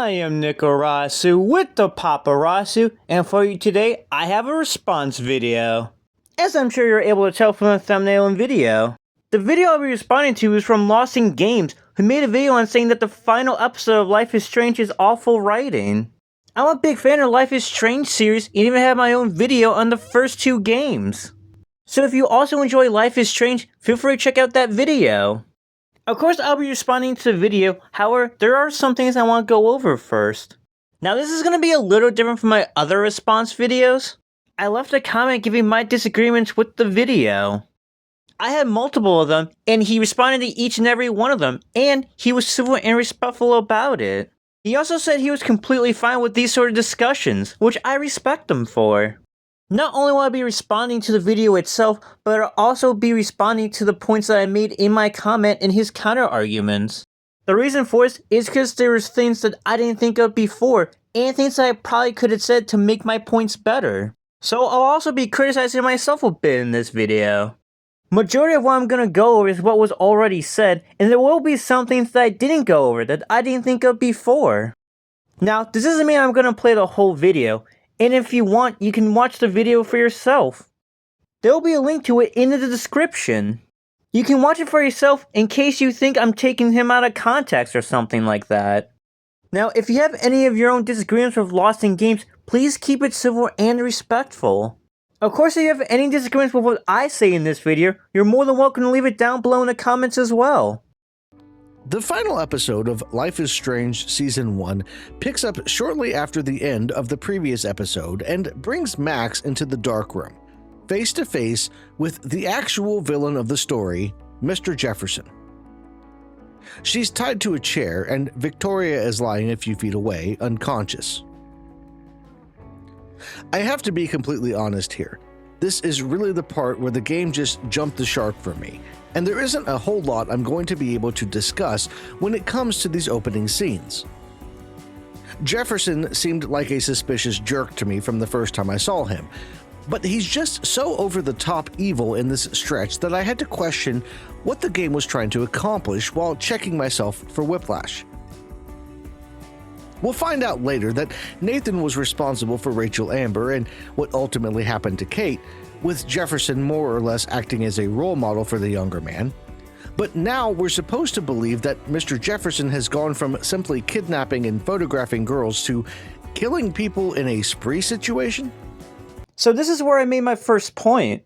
I am Nikarasu with the Paparazzu, and for you today, I have a response video. As I'm sure you're able to tell from the thumbnail and video, the video I'll be responding to is from Lost in Games, who made a video on saying that the final episode of Life is Strange is awful writing. I'm a big fan of Life is Strange series and even have my own video on the first two games. So if you also enjoy Life is Strange, feel free to check out that video. Of course, I'll be responding to the video, however, there are some things I want to go over first. Now, this is going to be a little different from my other response videos. I left a comment giving my disagreements with the video. I had multiple of them, and he responded to each and every one of them, and he was civil and respectful about it. He also said he was completely fine with these sort of discussions, which I respect him for. Not only will I be responding to the video itself, but I'll also be responding to the points that I made in my comment and his counter-arguments. The reason for this is because there was things that I didn't think of before, and things that I probably could have said to make my points better. So I'll also be criticizing myself a bit in this video. Majority of what I'm gonna go over is what was already said, and there will be some things that I didn't go over that I didn't think of before. Now, this doesn't mean I'm gonna play the whole video. And if you want, you can watch the video for yourself. There will be a link to it in the description. You can watch it for yourself in case you think I'm taking him out of context or something like that. Now, if you have any of your own disagreements with Lost in Games, please keep it civil and respectful. Of course, if you have any disagreements with what I say in this video, you're more than welcome to leave it down below in the comments as well. The final episode of Life is Strange Season 1 picks up shortly after the end of the previous episode and brings Max into the dark room, face to face with the actual villain of the story, Mr. Jefferson. She's tied to a chair and Victoria is lying a few feet away, unconscious. I have to be completely honest here. This is really the part where the game just jumped the shark for me, and there isn't a whole lot I'm going to be able to discuss when it comes to these opening scenes. Jefferson seemed like a suspicious jerk to me from the first time I saw him, but he's just so over-the-top evil in this stretch that I had to question what the game was trying to accomplish while checking myself for whiplash. We'll find out later that Nathan was responsible for Rachel Amber and what ultimately happened to Kate, with Jefferson more or less acting as a role model for the younger man. But now we're supposed to believe that Mr. Jefferson has gone from simply kidnapping and photographing girls to killing people in a spree situation? So this is where I made my first point.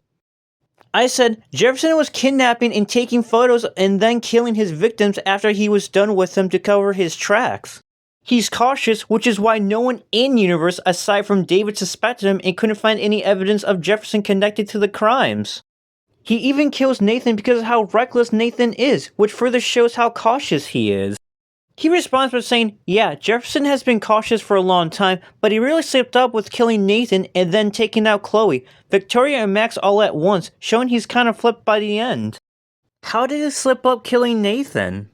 I said Jefferson was kidnapping and taking photos and then killing his victims after he was done with them to cover his tracks. He's cautious, which is why no one in-universe aside from David suspected him and couldn't find any evidence of Jefferson connected to the crimes. He even kills Nathan because of how reckless Nathan is, which further shows how cautious he is. He responds by saying, yeah, Jefferson has been cautious for a long time, but he really slipped up with killing Nathan and then taking out Chloe, Victoria and Max all at once, showing he's kind of flipped by the end. How did he slip up killing Nathan?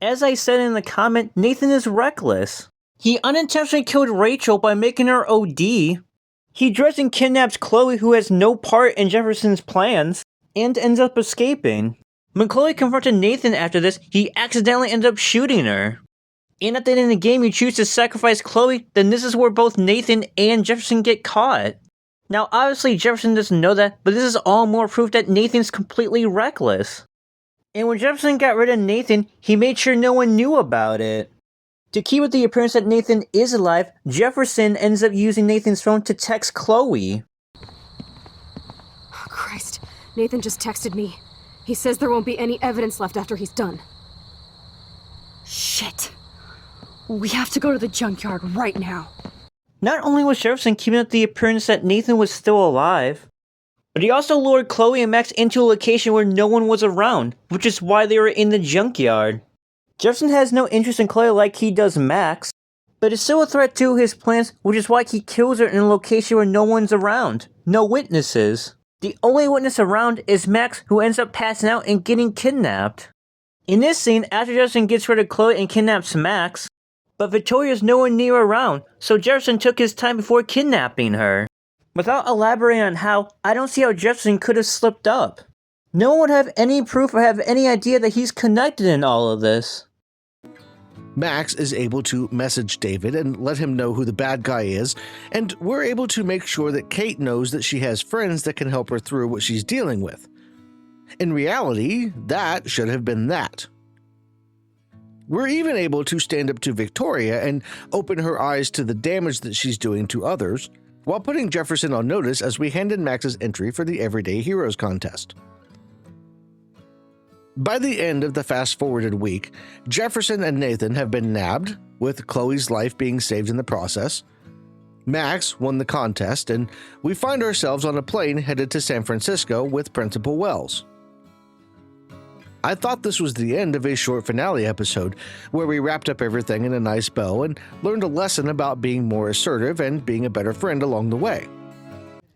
As I said in the comment, Nathan is reckless. He unintentionally killed Rachel by making her OD. He dresses and kidnaps Chloe, who has no part in Jefferson's plans, and ends up escaping. When Chloe confronted Nathan after this, he accidentally ends up shooting her. And at the end of the game, you choose to sacrifice Chloe, then this is where both Nathan and Jefferson get caught. Now, obviously Jefferson doesn't know that, but this is all more proof that Nathan's completely reckless. And when Jefferson got rid of Nathan, he made sure no one knew about it. To keep with the appearance that Nathan is alive, Jefferson ends up using Nathan's phone to text Chloe. Oh, Christ, Nathan just texted me. He says there won't be any evidence left after he's done. Shit. We have to go to the junkyard right now. Not only was Jefferson keeping up the appearance that Nathan was still alive, but he also lured Chloe and Max into a location where no one was around, which is why they were in the junkyard. Jefferson has no interest in Chloe like he does Max, but is still a threat to his plans, which is why he kills her in a location where no one's around. No witnesses. The only witness around is Max, who ends up passing out and getting kidnapped. In this scene, after Jefferson gets rid of Chloe and kidnaps Max, but Victoria's nowhere near around, so Jefferson took his time before kidnapping her. Without elaborating on how, I don't see how Jefferson could have slipped up. No one would have any proof or have any idea that he's connected in all of this. Max is able to message David and let him know who the bad guy is, and we're able to make sure that Kate knows that she has friends that can help her through what she's dealing with. In reality, that should have been that. We're even able to stand up to Victoria and open her eyes to the damage that she's doing to others, while putting Jefferson on notice as we hand in Max's entry for the Everyday Heroes contest. By the end of the fast-forwarded week, Jefferson and Nathan have been nabbed, with Chloe's life being saved in the process. Max won the contest, and we find ourselves on a plane headed to San Francisco with Principal Wells. I thought this was the end of a short finale episode, where we wrapped up everything in a nice bow and learned a lesson about being more assertive and being a better friend along the way.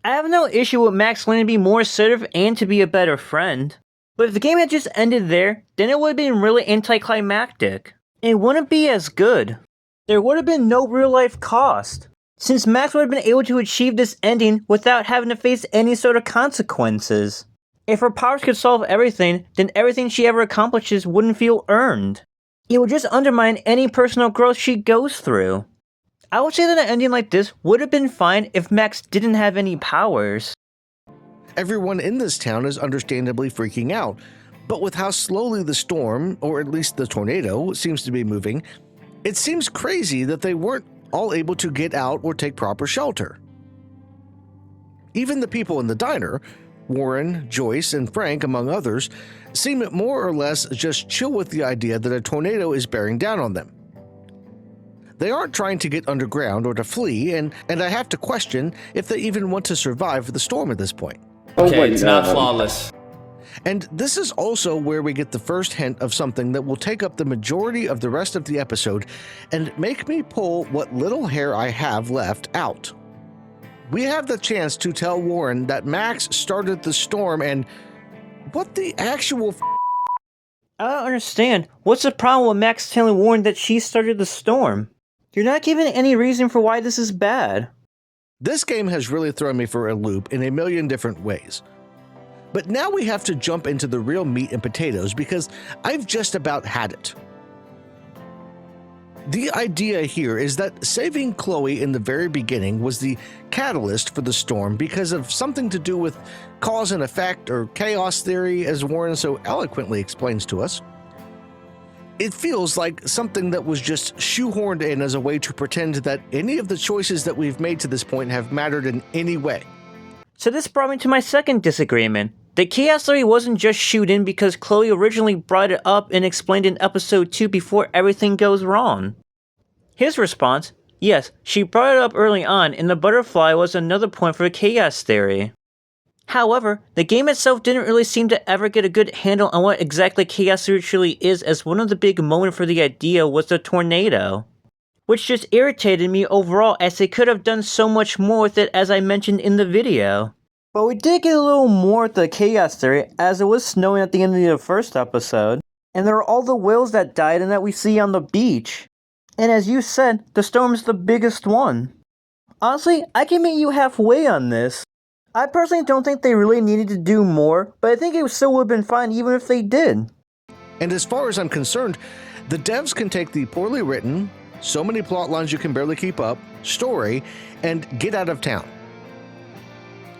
I have no issue with Max learning to be more assertive and to be a better friend. But if the game had just ended there, then it would have been really anticlimactic. It wouldn't be as good. There would have been no real-life cost, since Max would have been able to achieve this ending without having to face any sort of consequences. If her powers could solve everything, then everything she ever accomplishes wouldn't feel earned. It would just undermine any personal growth she goes through. I would say that an ending like this would have been fine if Max didn't have any powers. Everyone in this town is understandably freaking out, but with how slowly the storm, or at least the tornado, seems to be moving, it seems crazy that they weren't all able to get out or take proper shelter. Even the people in the diner, Warren, Joyce, and Frank, among others, seem more or less just chill with the idea that a tornado is bearing down on them. They aren't trying to get underground or to flee, and I have to question if they even want to survive the storm at this point. Okay, it's not flawless. And this is also where we get the first hint of something that will take up the majority of the rest of the episode and make me pull what little hair I have left out. We have the chance to tell Warren that Max started the storm, and what the actual I don't understand. What's the problem with Max telling Warren that she started the storm? You're not giving any reason for why this is bad. This game has really thrown me for a loop in a million different ways. But now we have to jump into the real meat and potatoes because I've just about had it. The idea here is that saving Chloe in the very beginning was the catalyst for the storm because of something to do with cause and effect or chaos theory, as Warren so eloquently explains to us. It feels like something that was just shoehorned in as a way to pretend that any of the choices that we've made to this point have mattered in any way. So this brought me to my second disagreement. The chaos theory wasn't just shoot in because Chloe originally brought it up and explained in episode 2 before everything goes wrong. His response, yes, she brought it up early on, and the butterfly was another point for the chaos theory. However, the game itself didn't really seem to ever get a good handle on what exactly chaos theory truly is, as one of the big moments for the idea was the tornado, which just irritated me overall as they could have done so much more with it, as I mentioned in the video. But we did get a little more with the chaos theory, as it was snowing at the end of the first episode, and there are all the whales that died and that we see on the beach. And as you said, the storm's the biggest one. Honestly, I can meet you halfway on this. I personally don't think they really needed to do more, but I think it still would have been fine even if they did. And as far as I'm concerned, the devs can take the poorly written, so many plot lines you can barely keep up, story, and get out of town.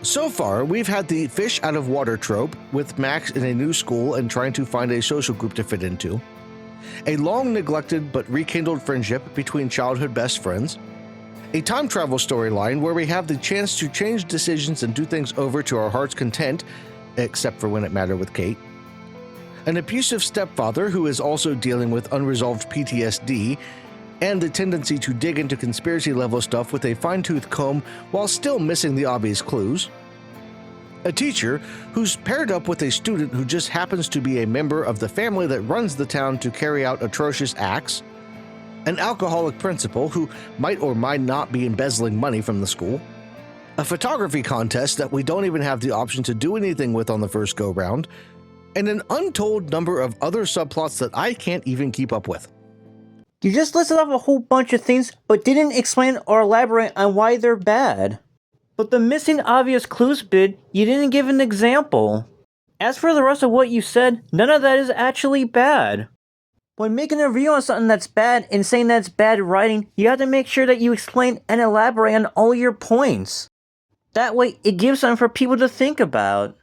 So far, we've had the fish out of water trope, with Max in a new school and trying to find a social group to fit into, a long-neglected but rekindled friendship between childhood best friends, a time travel storyline where we have the chance to change decisions and do things over to our heart's content, except for when it mattered with Kate, an abusive stepfather who is also dealing with unresolved PTSD, and the tendency to dig into conspiracy-level stuff with a fine-tooth comb while still missing the obvious clues, a teacher who's paired up with a student who just happens to be a member of the family that runs the town to carry out atrocious acts, an alcoholic principal who might or might not be embezzling money from the school, a photography contest that we don't even have the option to do anything with on the first go-round, and an untold number of other subplots that I can't even keep up with. You just listed off a whole bunch of things, but didn't explain or elaborate on why they're bad. But the missing obvious clues bit, you didn't give an example. As for the rest of what you said, none of that is actually bad. When making a review on something that's bad and saying that's bad writing, you have to make sure that you explain and elaborate on all your points. That way, it gives something for people to think about.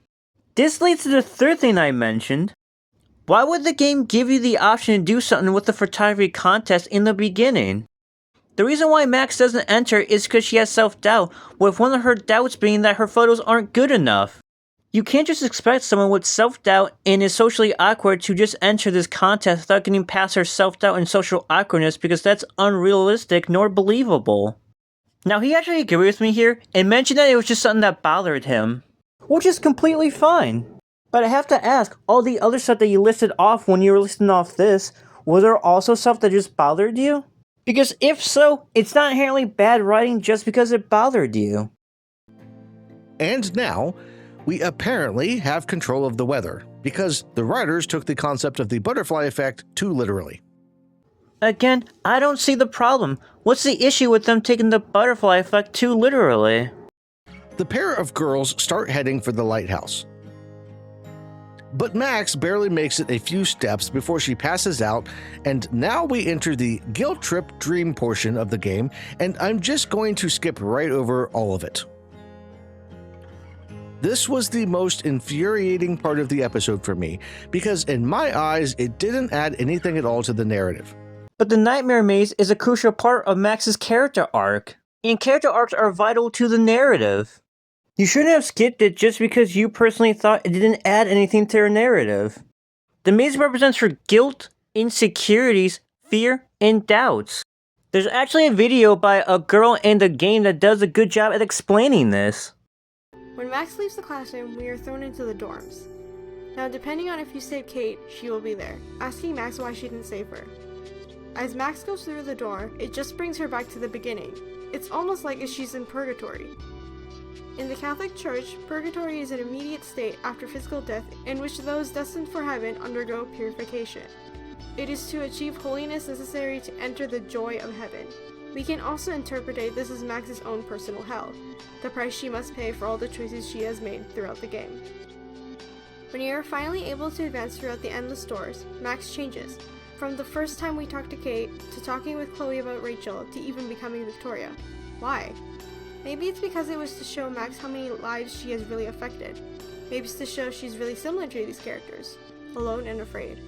This leads to the third thing I mentioned. Why would the game give you the option to do something with the photography contest in the beginning? The reason why Max doesn't enter is because she has self-doubt, with one of her doubts being that her photos aren't good enough. You can't just expect someone with self-doubt and is socially awkward to just enter this contest without getting past her self-doubt and social awkwardness, because that's unrealistic nor believable. Now, he actually agreed with me here and mentioned that it was just something that bothered him, which is completely fine. But I have to ask, all the other stuff that you listed off when you were listing off this, was there also stuff that just bothered you? Because if so, it's not inherently bad writing just because it bothered you. And now, we apparently have control of the weather, because the writers took the concept of the butterfly effect too literally. Again, I don't see the problem. What's the issue with them taking the butterfly effect too literally? The pair of girls start heading for the lighthouse. But Max barely makes it a few steps before she passes out, and now we enter the guilt trip dream portion of the game, and I'm just going to skip right over all of it. This was the most infuriating part of the episode for me, because in my eyes, it didn't add anything at all to the narrative. But the Nightmare Maze is a crucial part of Max's character arc, and character arcs are vital to the narrative. You shouldn't have skipped it just because you personally thought it didn't add anything to her narrative. The maze represents her guilt, insecurities, fear, and doubts. There's actually a video by a girl in the game that does a good job at explaining this. When Max leaves the classroom, we are thrown into the dorms. Now, depending on if you save Kate, she will be there, asking Max why she didn't save her. As Max goes through the door, it just brings her back to the beginning. It's almost like she's in purgatory. In the Catholic Church, purgatory is an immediate state after physical death in which those destined for heaven undergo purification. It is to achieve holiness necessary to enter the joy of heaven. We can also interpret this as Max's own personal hell, the price she must pay for all the choices she has made throughout the game. When you are finally able to advance throughout the endless doors, Max changes, from the first time we talked to Kate, to talking with Chloe about Rachel, to even becoming Victoria. Why? Maybe it's because it was to show Max how many lives she has really affected. Maybe it's to show she's really similar to these characters, alone and afraid.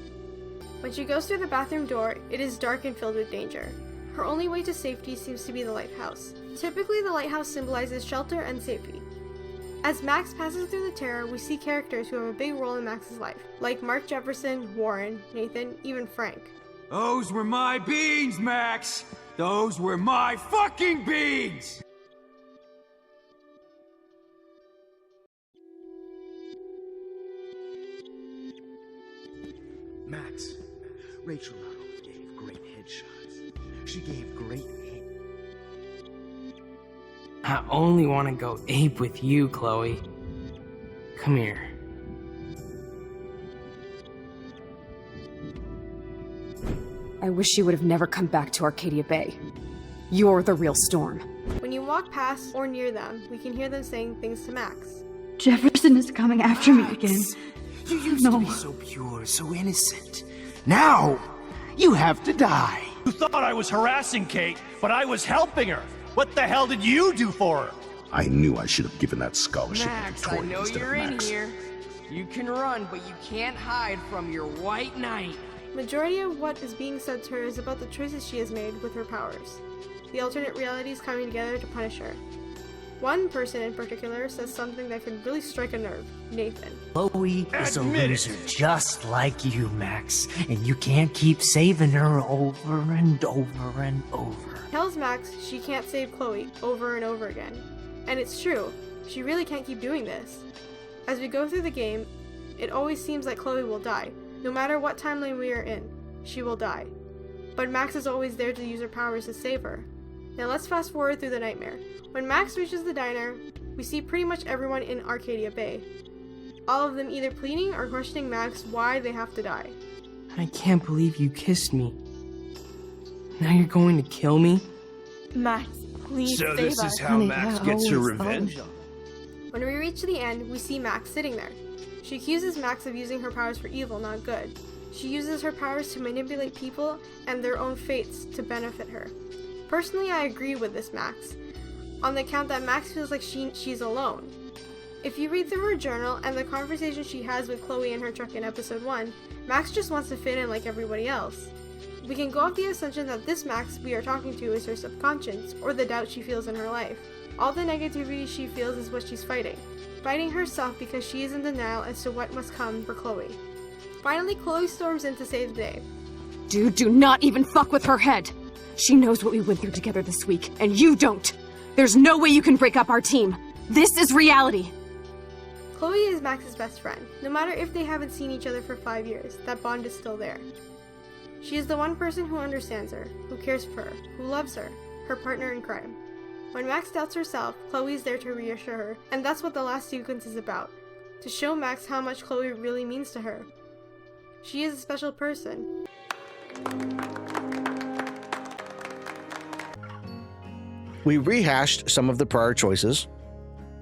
When she goes through the bathroom door, it is dark and filled with danger. Her only way to safety seems to be the lighthouse. Typically, the lighthouse symbolizes shelter and safety. As Max passes through the terror, we see characters who have a big role in Max's life, like Mark Jefferson, Warren, Nathan, even Frank. Those were my beans, Max! Those were my fucking beans! Max, Rachel not only gave great headshots, she gave great hit. I only want to go ape with you, Chloe. Come here. I wish she would have never come back to Arcadia Bay. You're the real Storm. When you walk past or near them, we can hear them saying things to Max. Jefferson is coming after me again. You used to be so pure, so innocent. Now, you have to die. You thought I was harassing Kate, but I was helping her. What the hell did you do for her? I knew I should have given that scholarship Max, to I Victoria know instead you're of in Max. here. You can run, but you can't hide from your white knight. Majority of what is being said to her is about the choices she has made with her powers. The alternate realities coming together to punish her. One person in particular says something that can really strike a nerve, Nathan. Chloe is a loser just like you, Max, and you can't keep saving her over and over and over. Tells Max she can't save Chloe over and over again. And it's true, she really can't keep doing this. As we go through the game, it always seems like Chloe will die. No matter what timeline we are in, she will die. But Max is always there to use her powers to save her. Now let's fast forward through the nightmare. When Max reaches the diner, we see pretty much everyone in Arcadia Bay. All of them either pleading or questioning Max why they have to die. I can't believe you kissed me. Now you're going to kill me? Max, please So save this us. is how Max gets her revenge? When we reach the end, we see Max sitting there. She accuses Max of using her powers for evil, not good. She uses her powers to manipulate people and their own fates to benefit her. Personally, I agree with this Max, on the account that Max feels like she's alone. If you read through her journal and the conversation she has with Chloe in her truck in episode 1, Max just wants to fit in like everybody else. We can go off the assumption that this Max we are talking to is her subconscious, or the doubt she feels in her life. All the negativity she feels is what she's fighting herself because she is in denial as to what must come for Chloe. Finally, Chloe storms in to save the day. Dude, do not even fuck with her head! She knows what we went through together this week, and you don't! There's no way you can break up our team! This is reality! Chloe is Max's best friend. No matter if they haven't seen each other for 5 years, that bond is still there. She is the one person who understands her, who cares for her, who loves her, her partner in crime. When Max doubts herself, Chloe is there to reassure her, and that's what the last sequence is about, to show Max how much Chloe really means to her. She is a special person. We rehashed some of the prior choices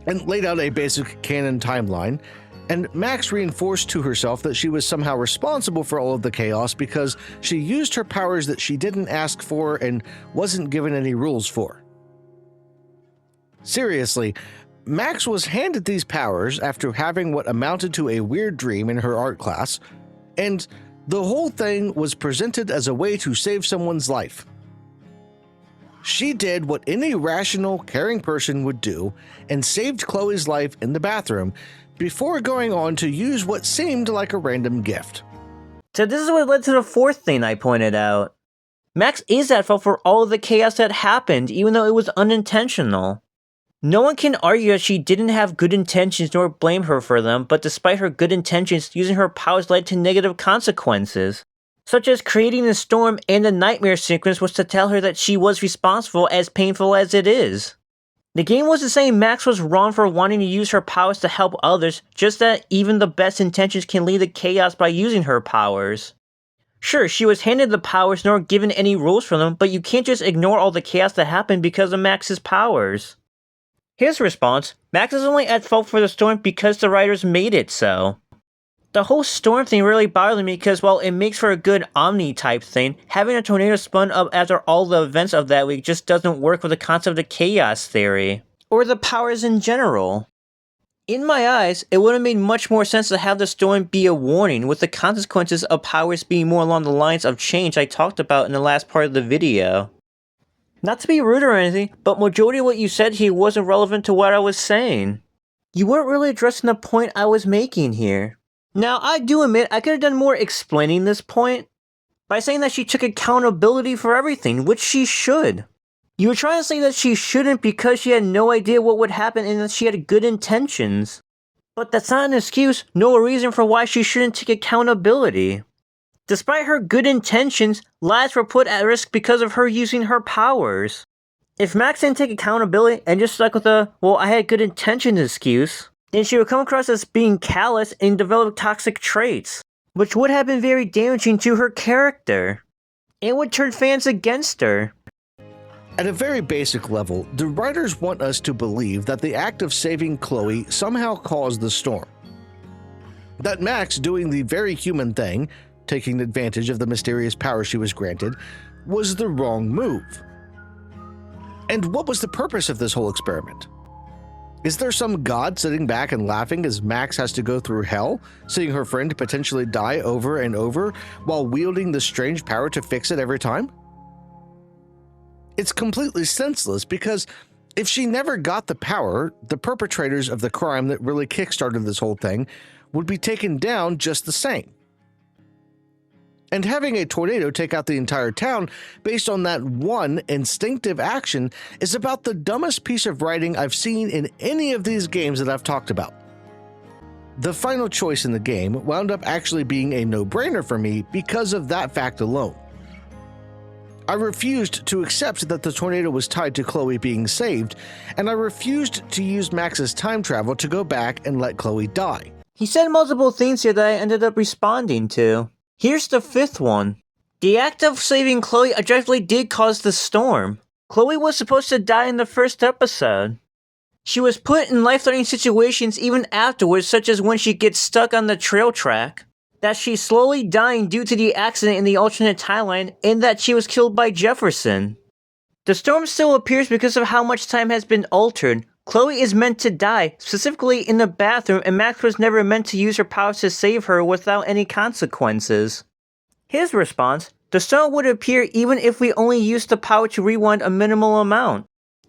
and laid out a basic canon timeline, and Max reinforced to herself that she was somehow responsible for all of the chaos because she used her powers that she didn't ask for and wasn't given any rules for. Seriously, Max was handed these powers after having what amounted to a weird dream in her art class, and the whole thing was presented as a way to save someone's life. She did what any rational, caring person would do and saved Chloe's life in the bathroom before going on to use what seemed like a random gift. So this is what led to the fourth thing I pointed out. Max is at fault for all of the chaos that happened, even though it was unintentional. No one can argue that she didn't have good intentions nor blame her for them, but despite her good intentions, using her powers led to negative consequences, such as creating the storm, and the nightmare sequence was to tell her that she was responsible, as painful as it is. The game wasn't saying Max was wrong for wanting to use her powers to help others, just that even the best intentions can lead to chaos by using her powers. Sure, she was handed the powers nor given any rules for them, but you can't just ignore all the chaos that happened because of Max's powers. His response, Max is only at fault for the storm because the writers made it so. The whole storm thing really bothered me because while it makes for a good Omni type thing, having a tornado spun up after all the events of that week just doesn't work with the concept of chaos theory, or the powers in general. In my eyes, it would have made much more sense to have the storm be a warning, with the consequences of powers being more along the lines of change I talked about in the last part of the video. Not to be rude or anything, but majority of what you said here wasn't relevant to what I was saying. You weren't really addressing the point I was making here. Now, I do admit I could have done more explaining this point by saying that she took accountability for everything, which she should. You were trying to say that she shouldn't because she had no idea what would happen and that she had good intentions. But that's not an excuse, nor a reason for why she shouldn't take accountability. Despite her good intentions, lives were put at risk because of her using her powers. If Max didn't take accountability and just stuck with the, well, I had good intentions excuse, then she would come across as being callous and develop toxic traits, which would have been very damaging to her character, and would turn fans against her. At a very basic level, the writers want us to believe that the act of saving Chloe somehow caused the storm. That Max doing the very human thing, taking advantage of the mysterious power she was granted, was the wrong move. And what was the purpose of this whole experiment? Is there some god sitting back and laughing as Max has to go through hell, seeing her friend potentially die over and over while wielding the strange power to fix it every time? It's completely senseless because if she never got the power, the perpetrators of the crime that really kickstarted this whole thing would be taken down just the same. And having a tornado take out the entire town based on that one instinctive action is about the dumbest piece of writing I've seen in any of these games that I've talked about. The final choice in the game wound up actually being a no-brainer for me because of that fact alone. I refused to accept that the tornado was tied to Chloe being saved, and I refused to use Max's time travel to go back and let Chloe die. He said multiple things here that I ended up responding to. Here's the fifth one. The act of saving Chloe objectively did cause the storm. Chloe was supposed to die in the first episode. She was put in life-threatening situations even afterwards, such as when she gets stuck on the trail track. that she's slowly dying due to the accident in the alternate timeline, and that she was killed by Jefferson. The storm still appears because of how much time has been altered. Chloe is meant to die, specifically in the bathroom, and Max was never meant to use her powers to save her without any consequences. His response: the storm would appear even if we only used the power to rewind a minimal amount.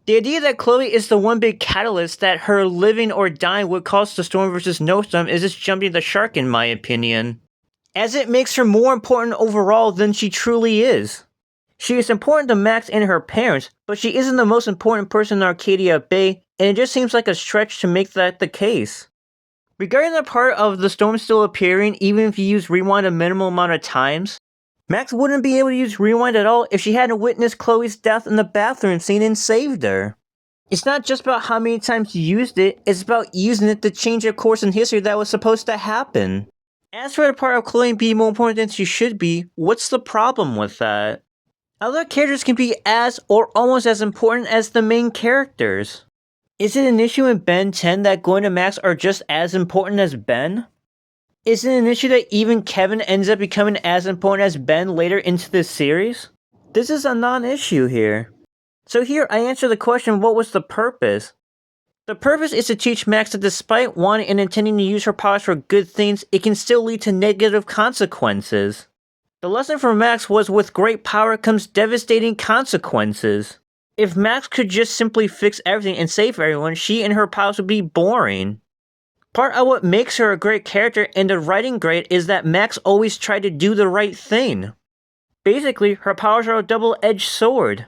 The idea that Chloe is the one big catalyst that her living or dying would cause the storm versus no storm is just jumping the shark in my opinion, as it makes her more important overall than she truly is. She is important to Max and her parents, but she isn't the most important person in Arcadia Bay, and it just seems like a stretch to make that the case. Regarding the part of the storm still appearing even if you use rewind a minimal amount of times, Max wouldn't be able to use rewind at all if she hadn't witnessed Chloe's death in the bathroom scene and saved her. It's not just about how many times you used it, it's about using it to change a course in history that was supposed to happen. As for the part of Chloe being more important than she should be, what's the problem with that? Other characters can be as or almost as important as the main characters. Is it an issue in Ben 10 that Gwen and Max are just as important as Ben? Is it an issue that even Kevin ends up becoming as important as Ben later into this series? This is a non-issue here. So here I answer the question, what was the purpose? The purpose is to teach Max that despite wanting and intending to use her powers for good things, it can still lead to negative consequences. The lesson for Max was with great power comes devastating consequences. If Max could just simply fix everything and save everyone, she and her powers would be boring. Part of what makes her a great character and the writing great is that Max always tried to do the right thing. Basically, her powers are a double-edged sword.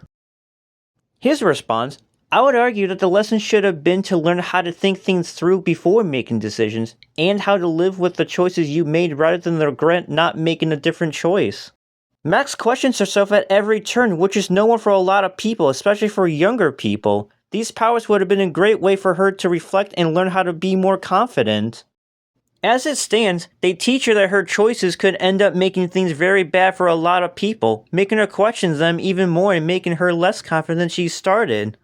His response: I would argue that the lesson should have been to learn how to think things through before making decisions, and how to live with the choices you made rather than the regret not making a different choice. Max questions herself at every turn, which is normal for a lot of people, especially for younger people. These powers would have been a great way for her to reflect and learn how to be more confident. As it stands, they teach her that her choices could end up making things very bad for a lot of people, making her question them even more and making her less confident than she started.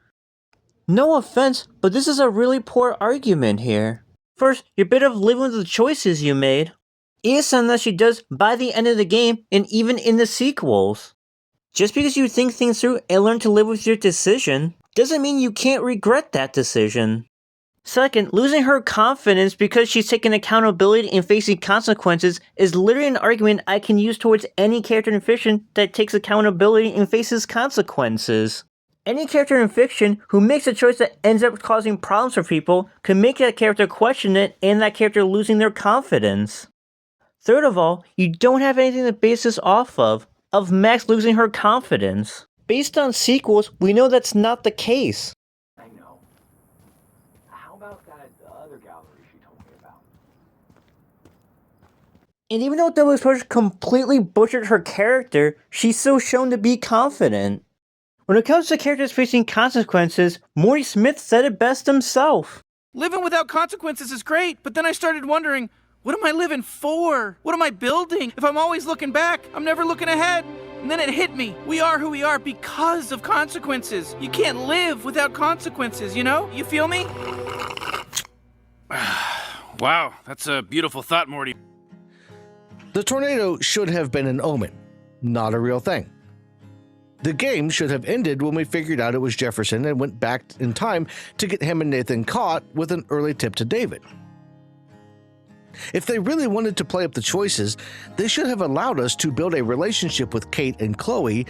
No offense, but this is a really poor argument here. First, you're better off living with the choices you made. It is something that she does by the end of the game and even in the sequels. Just because you think things through and learn to live with your decision, doesn't mean you can't regret that decision. Second, losing her confidence because she's taking accountability and facing consequences is literally an argument I can use towards any character in fiction that takes accountability and faces consequences. Any character in fiction who makes a choice that ends up causing problems for people can make that character question it and that character losing their confidence. Third of all, you don't have anything to base this off of Max losing her confidence. Based on sequels, we know that's not the case. I know. How about that other gallery she told me about? And even though Double Exposure completely butchered her character, she's still shown to be confident. When it comes to characters facing consequences, Morty Smith said it best himself. Living without consequences is great, but then I started wondering, what am I living for? What am I building? If I'm always looking back, I'm never looking ahead. And then it hit me. We are who we are because of consequences. You can't live without consequences, you know? You feel me? Wow, that's a beautiful thought, Morty. The tornado should have been an omen, not a real thing. The game should have ended when we figured out it was Jefferson and went back in time to get him and Nathan caught with an early tip to David. If they really wanted to play up the choices, they should have allowed us to build a relationship with Kate and Chloe,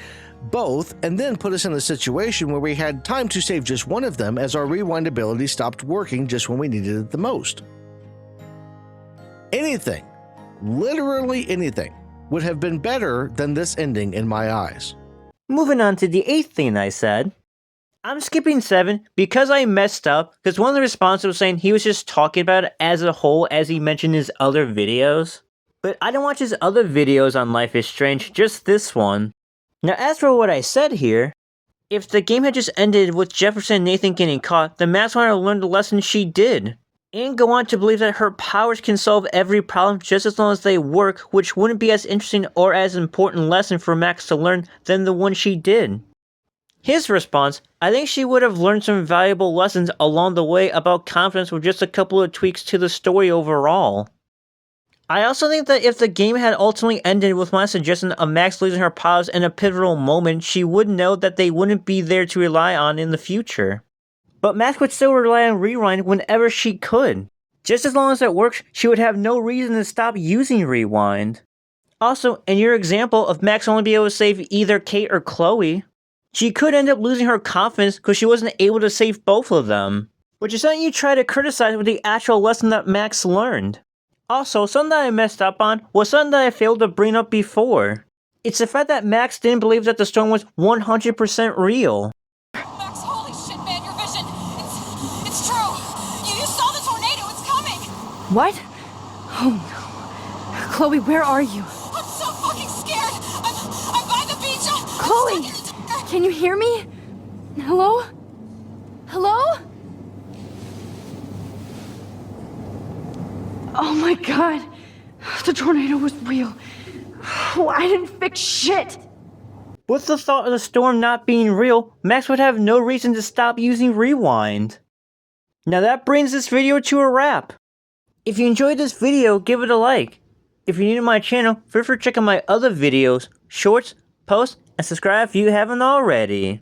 both, and then put us in a situation where we had time to save just one of them as our rewind ability stopped working just when we needed it the most. Anything, literally anything, would have been better than this ending in my eyes. Moving on to the 8th thing I said. I'm skipping 7 because I messed up, because one of the responses was saying he was just talking about it as a whole as he mentioned his other videos. But I didn't watch his other videos on Life is Strange, just this one. Now as for what I said here, if the game had just ended with Jefferson and Nathan getting caught, then Max wanted to learn the lesson she did. And go on to believe that her powers can solve every problem just as long as they work, which wouldn't be as interesting or as important lesson for Max to learn than the one she did. His response: I think she would have learned some valuable lessons along the way about confidence with just a couple of tweaks to the story overall. I also think that if the game had ultimately ended with my suggestion of Max losing her powers in a pivotal moment, she would know that they wouldn't be there to rely on in the future. But Max would still rely on Rewind whenever she could. Just as long as it works, she would have no reason to stop using Rewind. Also, in your example of Max only being able to save either Kate or Chloe, she could end up losing her confidence because she wasn't able to save both of them. Which is something you try to criticize with the actual lesson that Max learned. Also, something that I messed up on was something that I failed to bring up before. It's the fact that Max didn't believe that the storm was 100% real. Max, holy shit, man, your vision. It's true. You saw the tornado, it's coming. What? Oh no. Chloe, where are you? I'm so fucking scared. I'm by the beach. Chloe! Can you hear me? Hello? Hello? Oh my god. The tornado was real. I didn't fix shit. With the thought of the storm not being real, Max would have no reason to stop using Rewind. Now that brings this video to a wrap. If you enjoyed this video, give it a like. If you're new to my channel, feel free to check out my other videos, shorts, posts, and subscribe if you haven't already.